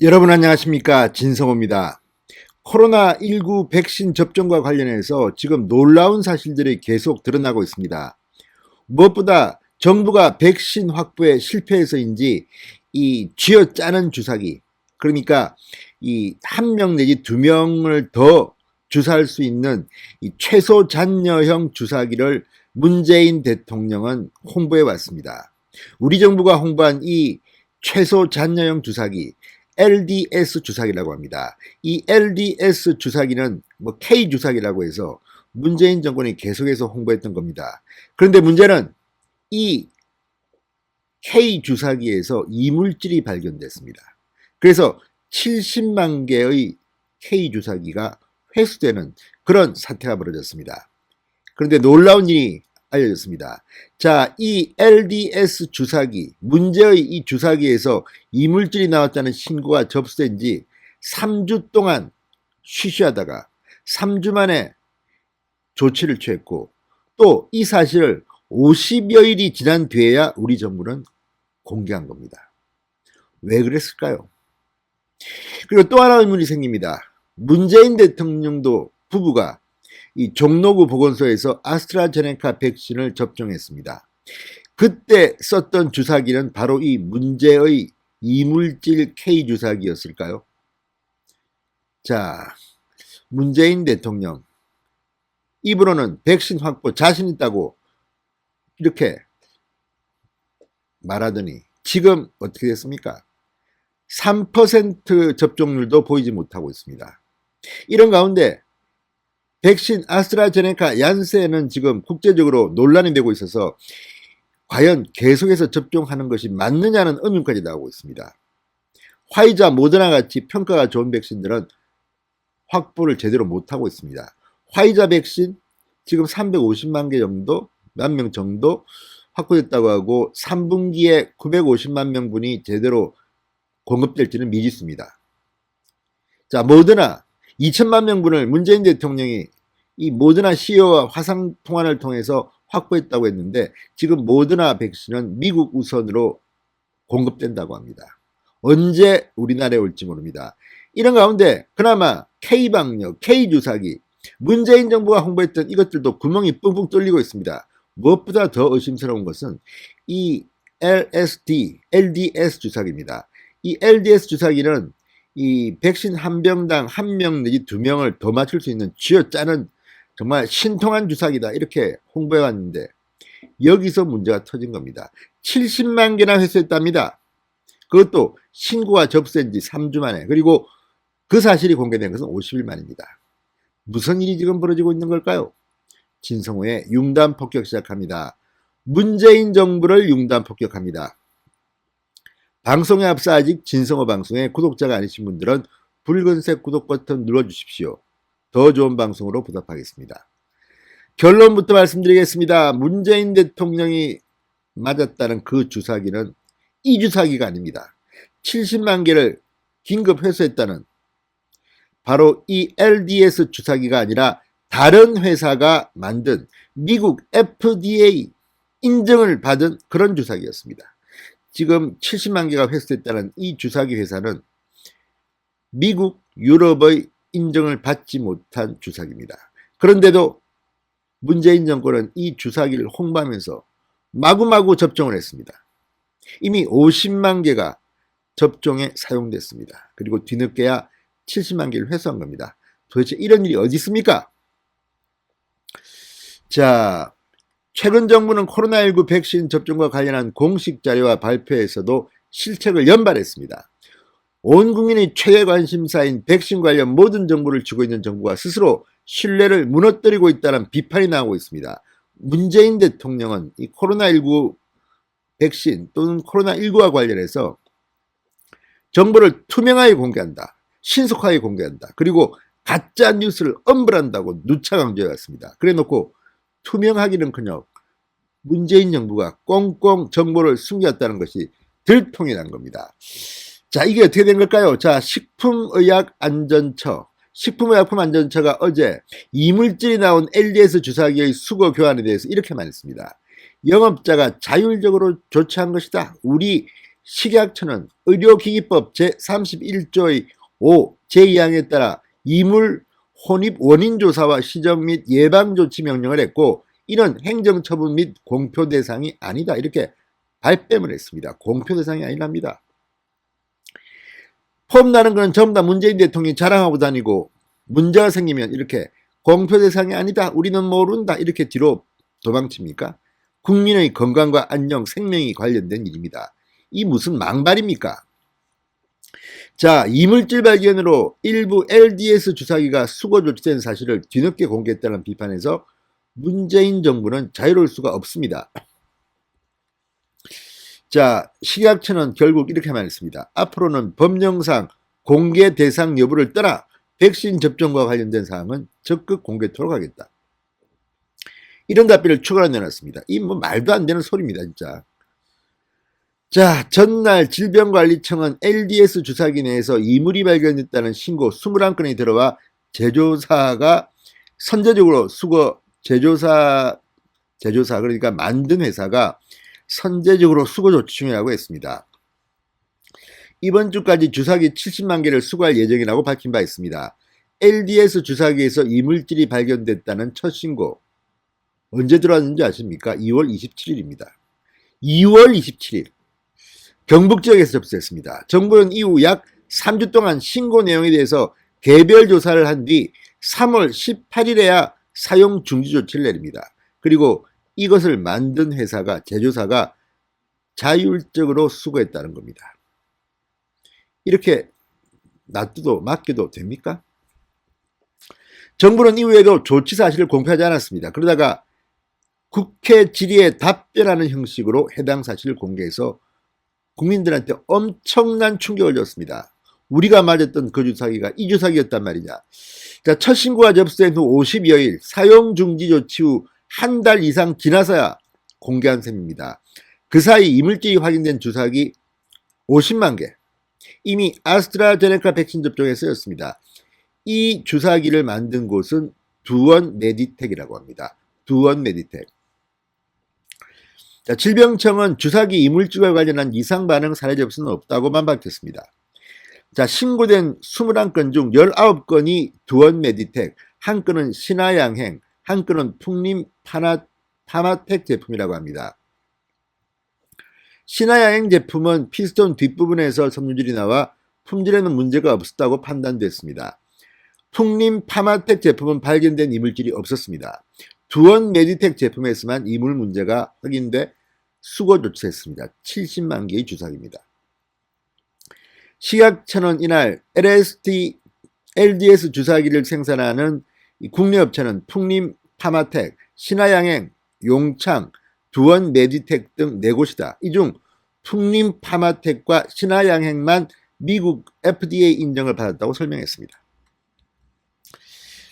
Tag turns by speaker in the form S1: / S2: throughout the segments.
S1: 여러분 안녕하십니까, 진성호입니다. 코로나19 백신 접종과 관련해서 지금 놀라운 사실들이 계속 드러나고 있습니다. 무엇보다 정부가 백신 확보에 실패해서인지 이 쥐어짜는 주사기, 그러니까 이 한 명 내지 두 명을 더 주사할 수 있는 이 최소 잔여형 주사기를 문재인 대통령은 홍보해 왔습니다. 우리 정부가 홍보한 이 최소 잔여형 주사기, LDS 주사기라고 합니다. 이 LDS 주사기는 K 주사기라고 해서 문재인 정권이 계속해서 홍보했던 겁니다. 그런데 문제는 이 K 주사기에서 이물질이 발견됐습니다. 그래서 70만 개의 K 주사기가 회수되는 그런 사태가 벌어졌습니다. 그런데 놀라운 일이 알려졌습니다. 자, 이 LDS 주사기, 문제의 이 주사기에서 이물질이 나왔다는 신고가 접수된 지 3주 동안 쉬쉬하다가 3주 만에 조치를 취했고, 또 이 사실을 50여일이 지난 뒤에야 우리 정부는 공개한 겁니다. 왜 그랬을까요? 그리고 또 하나 의문이 생깁니다. 문재인 대통령도 부부가 이 종로구 보건소에서 아스트라제네카 백신을 접종했습니다. 그때 썼던 주사기는 바로 이 문제의 이물질 K 주사기였을까요? 자, 문재인 대통령 입으로는 백신 확보 자신 있다고 이렇게 말하더니 지금 어떻게 됐습니까? 3% 접종률도 보이지 못하고 있습니다. 이런 가운데 백신 아스트라제네카 얀센은 지금 국제적으로 논란이 되고 있어서 과연 계속해서 접종하는 것이 맞느냐는 의문까지 나오고 있습니다. 화이자, 모더나 같이 평가가 좋은 백신들은 확보를 제대로 못하고 있습니다. 화이자 백신 지금 350만 개 정도, 만 명 정도 확보됐다고 하고 3분기에 950만 명분이 제대로 공급될지는 미지수입니다. 자, 모더나 2천만 명분을 문재인 대통령이 이 모더나 CEO와 화상 통화를 통해서 확보했다고 했는데 지금 모더나 백신은 미국 우선으로 공급된다고 합니다. 언제 우리나라에 올지 모릅니다. 이런 가운데 그나마 K방역, K주사기, 문재인 정부가 홍보했던 이것들도 구멍이 뿡뿡 뚫리고 있습니다. 무엇보다 더 의심스러운 것은 이 LDS 주사기입니다. 이 LDS 주사기는 이 백신 한 병당 한 명 내지 두 명을 더 맞출 수 있는 쥐어짜는 정말 신통한 주사기다 이렇게 홍보해 왔는데 여기서 문제가 터진 겁니다. 70만 개나 회수했답니다. 그것도 신고가 접수된 지 3주 만에, 그리고 그 사실이 공개된 것은 50일 만입니다. 무슨 일이 지금 벌어지고 있는 걸까요? 진성호의 융단 폭격 시작합니다. 문재인 정부를 융단 폭격합니다. 방송에 앞서 아직 진성호 방송에 구독자가 아니신 분들은 붉은색 구독 버튼 눌러주십시오. 더 좋은 방송으로 보답하겠습니다. 결론부터 말씀드리겠습니다. 문재인 대통령이 맞았다는 그 주사기는 이 주사기가 아닙니다. 70만 개를 긴급 회수했다는 바로 이 LDS 주사기가 아니라 다른 회사가 만든 미국 FDA 인증을 받은 그런 주사기였습니다. 지금 70만 개가 회수됐다는 이 주사기 회사는 미국, 유럽의 인정을 받지 못한 주사기입니다. 그런데도 문재인 정권은 이 주사기를 홍보하면서 마구마구 접종을 했습니다. 이미 50만 개가 접종에 사용됐습니다. 그리고 뒤늦게야 70만 개를 회수한 겁니다. 도대체 이런 일이 어디 있습니까? 자, 최근 정부는 코로나19 백신 접종과 관련한 공식 자료와 발표에서도 실책을 연발했습니다. 온 국민의 최대 관심사인 백신 관련 모든 정보를 쥐고 있는 정부가 스스로 신뢰를 무너뜨리고 있다는 비판이 나오고 있습니다. 문재인 대통령은 이 코로나19 백신 또는 코로나19와 관련해서 정보를 투명하게 공개한다, 신속하게 공개한다, 그리고 가짜 뉴스를 엄벌한다고 누차 강조해왔습니다. 그래놓고 투명하기는커녕 문재인 정부가 꽁꽁 정보를 숨겼다는 것이 들통이 난 겁니다. 자, 이게 어떻게 된 걸까요? 자, 식품의약품안전처가 어제 이물질이 나온 LDS 주사기의 수거 교환에 대해서 이렇게 말했습니다. 영업자가 자율적으로 조치한 것이다. 우리 식약처는 의료기기법 제31조의 5, 제2항에 따라 이물 혼입 원인조사와 시정 및 예방조치 명령을 했고 이는 행정처분 및 공표 대상이 아니다 이렇게 발뺌을 했습니다. 공표 대상이 아니랍니다. 폼나는 거는 전부 다 문재인 대통령이 자랑하고 다니고 문제가 생기면 이렇게 공표 대상이 아니다 우리는 모른다 이렇게 뒤로 도망칩니까? 국민의 건강과 안녕 생명이 관련된 일입니다. 이 무슨 망발입니까? 자, 이물질 발견으로 일부 LDS 주사기가 수거 조치된 사실을 뒤늦게 공개했다는 비판에서 문재인 정부는 자유로울 수가 없습니다. 자, 식약처는 결국 이렇게 말했습니다. 앞으로는 법령상 공개 대상 여부를 떠나 백신 접종과 관련된 사항은 적극 공개토록 하겠다. 이런 답변을 추가로 내놨습니다. 이 뭐 말도 안 되는 소리입니다, 진짜. 자, 전날 질병관리청은 LDS 주사기 내에서 이물이 발견됐다는 신고 21건이 들어와 제조사가 선제적으로 제조사 그러니까 만든 회사가 선제적으로 수거 조치 중이라고 했습니다. 이번 주까지 주사기 70만 개를 수거할 예정이라고 밝힌 바 있습니다. LDS 주사기에서 이물질이 발견됐다는 첫 신고 언제 들어왔는지 아십니까? 2월 27일입니다. 2월 27일 경북 지역에서 접수했습니다. 정부는 이후 약 3주 동안 신고 내용에 대해서 개별 조사를 한 뒤 3월 18일에야 사용 중지 조치를 내립니다. 그리고 이것을 만든 회사가 제조사가 자율적으로 수거했다는 겁니다. 이렇게 놔두도 맡겨도 됩니까? 정부는 이후에도 조치 사실을 공표하지 않았습니다. 그러다가 국회 질의에 답변하는 형식으로 해당 사실을 공개해서 국민들한테 엄청난 충격을 줬습니다. 우리가 맞았던 그 주사기가 이 주사기였단 말이냐. 자, 첫 신고가 접수된 후 50여일 사용 중지 조치 후 한 달 이상 지나서야 공개한 셈입니다. 그 사이 이물질이 확인된 주사기 50만 개. 이미 아스트라제네카 백신 접종에 쓰였습니다. 이 주사기를 만든 곳은 두원 메디텍이라고 합니다. 두원 메디텍. 자, 질병청은 주사기 이물질과 관련한 이상 반응 사례 접수는 없다고만 밝혔습니다. 자, 신고된 21건 중 19건이 두원 메디텍, 한 건은 신화양행, 한 건은 풍림 파마텍 제품이라고 합니다. 신화양행 제품은 피스톤 뒷부분에서 섬유질이 나와 품질에는 문제가 없었다고 판단됐습니다. 풍림 파마텍 제품은 발견된 이물질이 없었습니다. 두원 메디텍 제품에서만 이물 문제가 확인돼 수거 조치했습니다. 70만 개의 주사기입니다. 식약처는 이날 LDS 주사기를 생산하는 국내 업체는 풍림 파마텍, 신화양행, 용창, 두원 메디텍 등 4곳이다. 이 중 풍림 파마텍과 신화양행만 미국 FDA 인정을 받았다고 설명했습니다.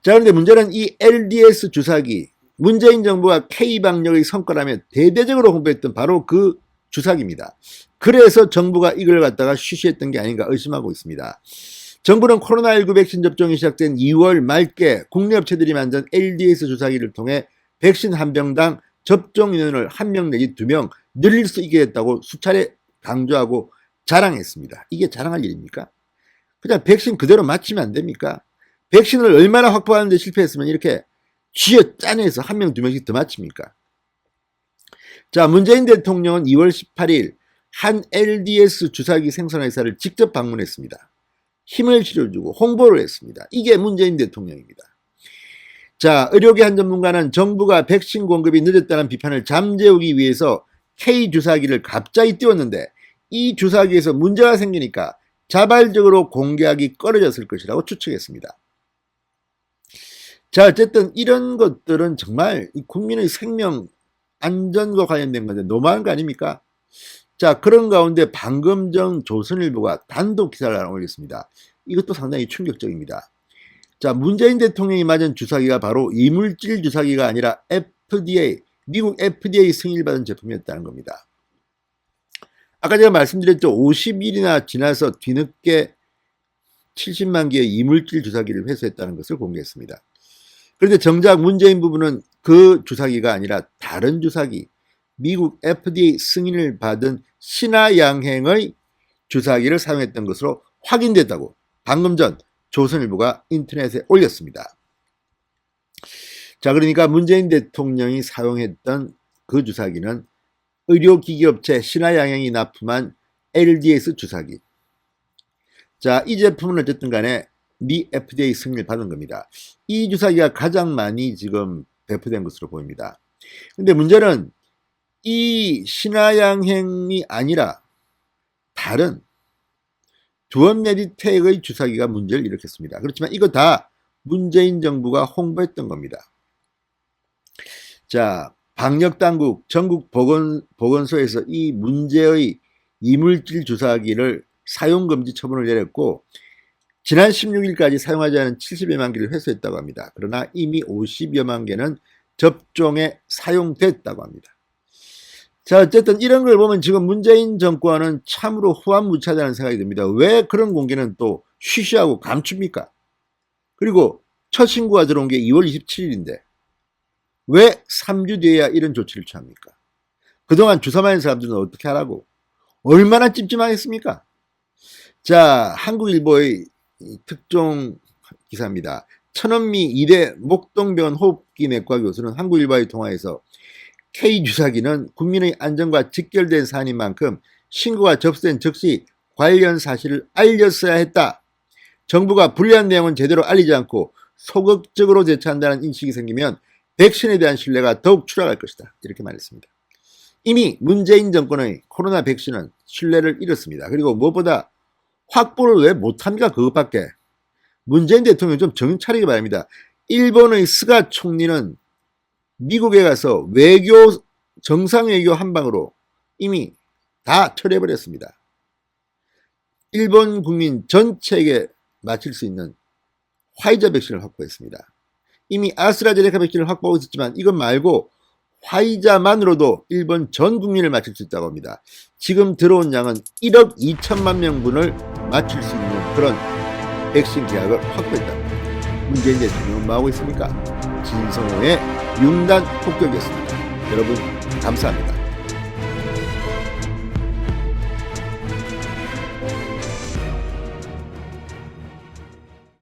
S1: 자, 그런데 문제는 이 LDS 주사기, 문재인 정부가 K방역의 성과라며 대대적으로 홍보했던 바로 그 주사기입니다. 그래서 정부가 이걸 갖다가 쉬쉬했던 게 아닌가 의심하고 있습니다. 정부는 코로나19 백신 접종이 시작된 2월 말께 국내 업체들이 만든 LDS 주사기를 통해 백신 한 병당 접종 인원을 1명 내지 2명 늘릴 수 있게 됐다고 수차례 강조하고 자랑했습니다. 이게 자랑할 일입니까? 그냥 백신 그대로 맞히면 안 됩니까? 백신을 얼마나 확보하는 데 실패했으면 이렇게 쥐어짜내서 1명, 2명씩 더 맞춥니까? 자, 문재인 대통령은 2월 18일 한 LDS 주사기 생산회사를 직접 방문했습니다. 힘을 실어주고 홍보를 했습니다. 이게 문재인 대통령입니다. 자, 의료계 한 전문가는 정부가 백신 공급이 늦었다는 비판을 잠재우기 위해서 K 주사기를 갑자기 띄웠는데 이 주사기에서 문제가 생기니까 자발적으로 공개하기 꺼려졌을 것이라고 추측했습니다. 자, 어쨌든 이런 것들은 정말 국민의 생명 안전과 관련된 건데 너무한 거 아닙니까? 자, 그런 가운데 방금 전 조선일보가 단독 기사를 하나 올렸습니다. 이것도 상당히 충격적입니다. 자, 문재인 대통령이 맞은 주사기가 바로 이물질 주사기가 아니라 FDA, 미국 FDA 승인을 받은 제품이었다는 겁니다. 아까 제가 말씀드렸죠. 50일이나 지나서 뒤늦게 70만 개의 이물질 주사기를 회수했다는 것을 공개했습니다. 그런데 정작 문재인 부부는 그 주사기가 아니라 다른 주사기, 미국 FDA 승인을 받은 신화양행의 주사기를 사용했던 것으로 확인됐다고 방금 전 조선일보가 인터넷에 올렸습니다. 자, 그러니까 문재인 대통령이 사용했던 그 주사기는 의료기기업체 신화양행이 납품한 LDS 주사기. 자, 이 제품은 어쨌든 간에 미 FDA 승인을 받은 겁니다. 이 주사기가 가장 많이 지금 배포된 것으로 보입니다. 근데 문제는 이 신화양행이 아니라 다른 두엄메디텍의 주사기가 문제를 일으켰습니다. 그렇지만 이거 다 문재인 정부가 홍보했던 겁니다. 자, 방역당국 전국 보건소에서 이 문제의 이물질 주사기를 사용금지 처분을 내렸고 지난 16일까지 사용하지 않은 70여만 개를 회수했다고 합니다. 그러나 이미 50여만 개는 접종에 사용됐다고 합니다. 자, 어쨌든 이런 걸 보면 지금 문재인 정권은 참으로 후한무차하다는 생각이 듭니다. 왜 그런 공개는 또 쉬쉬하고 감춥니까? 그리고 첫 신고가 들어온 게 2월 27일인데 왜 3주 뒤에야 이런 조치를 취합니까? 그동안 주사 맞은 사람들은 어떻게 하라고? 얼마나 찜찜하겠습니까? 자, 한국일보의 특종 기사입니다. 천원미 이대 목동병원 호흡기 내과 교수는 한국일보와의 통화에서 K주사기는 국민의 안전과 직결된 사안인 만큼 신고가 접수된 즉시 관련 사실을 알렸어야 했다. 정부가 불리한 내용은 제대로 알리지 않고 소극적으로 대처한다는 인식이 생기면 백신에 대한 신뢰가 더욱 추락할 것이다. 이렇게 말했습니다. 이미 문재인 정권의 코로나 백신은 신뢰를 잃었습니다. 그리고 무엇보다 확보를 왜 못합니까? 그것밖에. 문재인 대통령 좀 정신 차리기 바랍니다. 일본의 스가 총리는 미국에 가서 정상외교 한 방으로 이미 다 처리해버렸습니다. 일본 국민 전체에게 맞힐 수 있는 화이자 백신을 확보했습니다. 이미 아스트라제네카 백신을 확보하고 있었지만 이것 말고 화이자만으로도 일본 전 국민을 맞출 수 있다고 합니다. 지금 들어온 양은 1억 2천만 명분을 맞출 수 있는 그런 백신 계약을 확보했다. 문재인 대통령은 뭐하고 있습니까? 진성호의 융단 폭격이었습니다. 여러분 감사합니다.